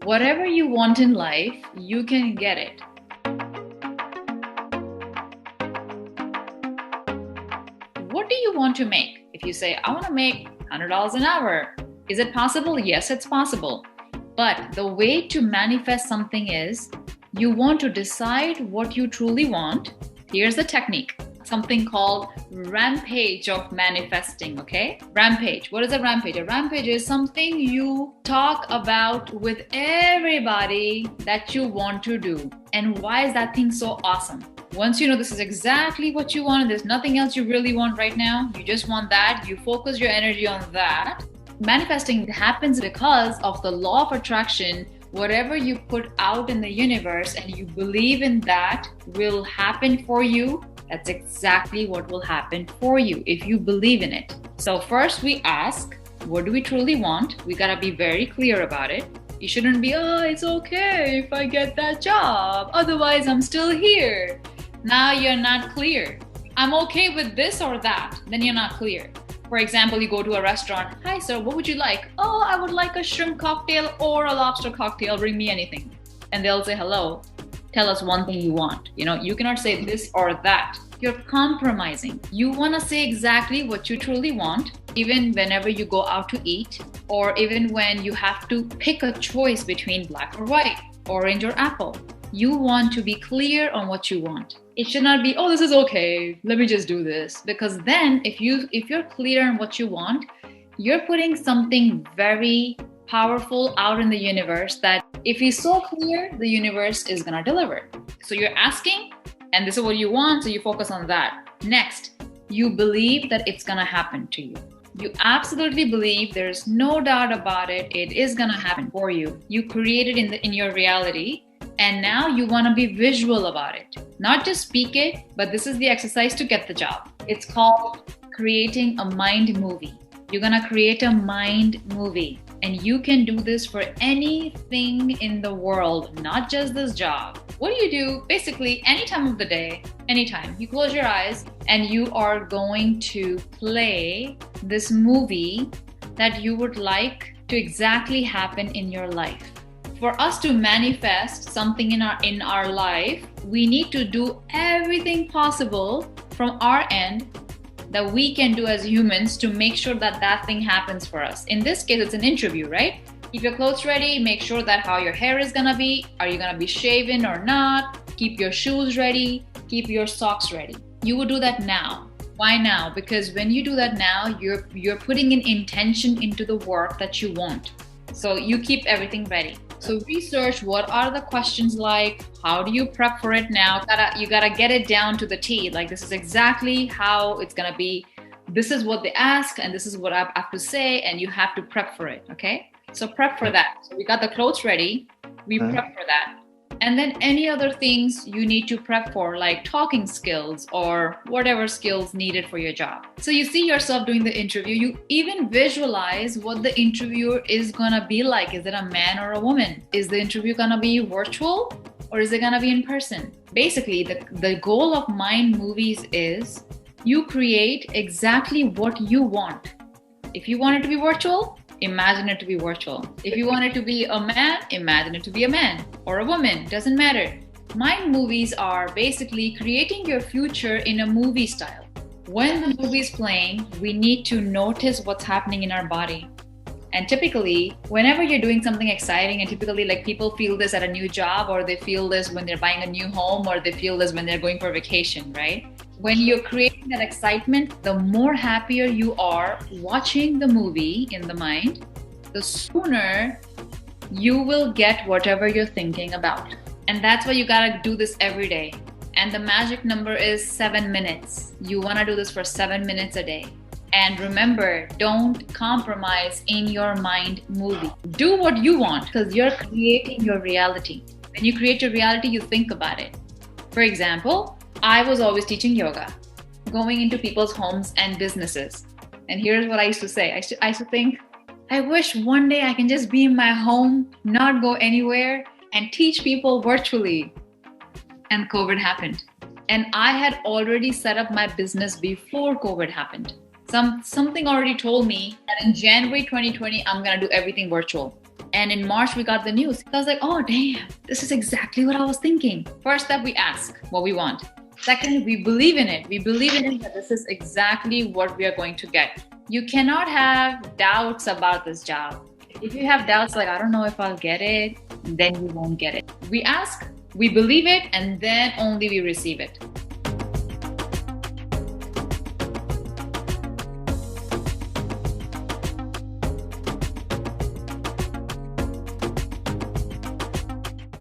Whatever you want in life, you can get it. What do you want to make? If you say, I want to make $100 an hour, is it possible? Yes, it's possible. But the way to manifest something is you want to decide what you truly want. Here's the technique. Something called rampage of manifesting, okay? Rampage. What is a rampage? A rampage is something you talk about with everybody that you want to do. And why is that thing so awesome? Once you know this is exactly what you want and there's nothing else you really want right now, you just want that, you focus your energy on that. Manifesting happens because of the law of attraction. Whatever you put out in the universe and you believe in that will happen for you, that's exactly what will happen for you if you believe in it. So first we ask, what do we truly want? We gotta be very clear about it. You shouldn't be, oh, it's okay if I get that job, otherwise I'm still here. Now you're not clear. I'm okay with this or that, then you're not clear. For example, you go to a restaurant. Hi, sir, what would you like? Oh, I would like a shrimp cocktail or a lobster cocktail. Bring me anything. And they'll say, hello, tell us one thing you want. You cannot say this or that. You're compromising. You want to say exactly what you truly want, even whenever you go out to eat, or even when you have to pick a choice between black or white, orange or apple. You want to be clear on what you want. It should not be, oh, this is okay, let me just do this. Because then if you're clear on what you want, you're putting something very powerful out in the universe that if you're so clear, the universe is gonna deliver. So you're asking, and this is what you want, so you focus on that. Next, you believe that it's gonna happen to you. You absolutely believe, there's no doubt about it, it is gonna happen for you. You create it in your reality. And now you want to be visual about it. Not just speak it, but this is the exercise to get the job. It's called creating a mind movie. You're going to create a mind movie. And you can do this for anything in the world, not just this job. What do you do? Basically, any time of the day, anytime. You close your eyes and you are going to play this movie that you would like to exactly happen in your life. For us to manifest something in our life, we need to do everything possible from our end that we can do as humans to make sure that that thing happens for us. In this case, it's an interview, right? Keep your clothes ready, make sure that how your hair is gonna be, are you gonna be shaven or not? Keep your shoes ready, keep your socks ready. You would do that now. Why now? Because when you do that now, you're putting an intention into the work that you want. So you keep everything ready. So research what are the questions like, how do you prep for it now? You gotta get it down to the T. Like this is exactly how it's gonna be. This is what they ask and this is what I have to say and you have to prep for it, okay? So prep for that. So we got the clothes ready, we prep for that. And then any other things you need to prep for, like talking skills or whatever skills needed for your job. So you see yourself doing the interview, you even visualize what the interviewer is gonna be like. Is it a man or a woman? Is the interview gonna be virtual or is it gonna be in person? Basically, the goal of mind movies is you create exactly what you want. If you want it to be virtual, imagine it to be virtual. If you want it to be a man, imagine it to be a man or a woman, doesn't matter. Mind movies are basically creating your future in a movie style. When the movie is playing, we need to notice what's happening in our body. And typically, whenever you're doing something exciting, and typically like people feel this at a new job, or they feel this when they're buying a new home, or they feel this when they're going for vacation, right? When you're creating that excitement, the more happier you are watching the movie in the mind, the sooner you will get whatever you're thinking about. And that's why you gotta do this every day. And the magic number is 7 minutes. You wanna do this for 7 minutes a day. And remember, don't compromise in your mind movie. Do what you want because you're creating your reality. When you create your reality, you think about it. For example, I was always teaching yoga, going into people's homes and businesses. And here's what I used to say. I used to think, I wish one day I can just be in my home, not go anywhere, and teach people virtually. And COVID happened. And I had already set up my business before COVID happened. Something already told me that in January 2020, I'm gonna do everything virtual. And in March, we got the news. I was like, oh, damn, this is exactly what I was thinking. First step, we ask what we want. Second, we believe in it. We believe in it that this is exactly what we are going to get. You cannot have doubts about this job. If you have doubts like, I don't know if I'll get it, then you won't get it. We ask, we believe it, and then only we receive it.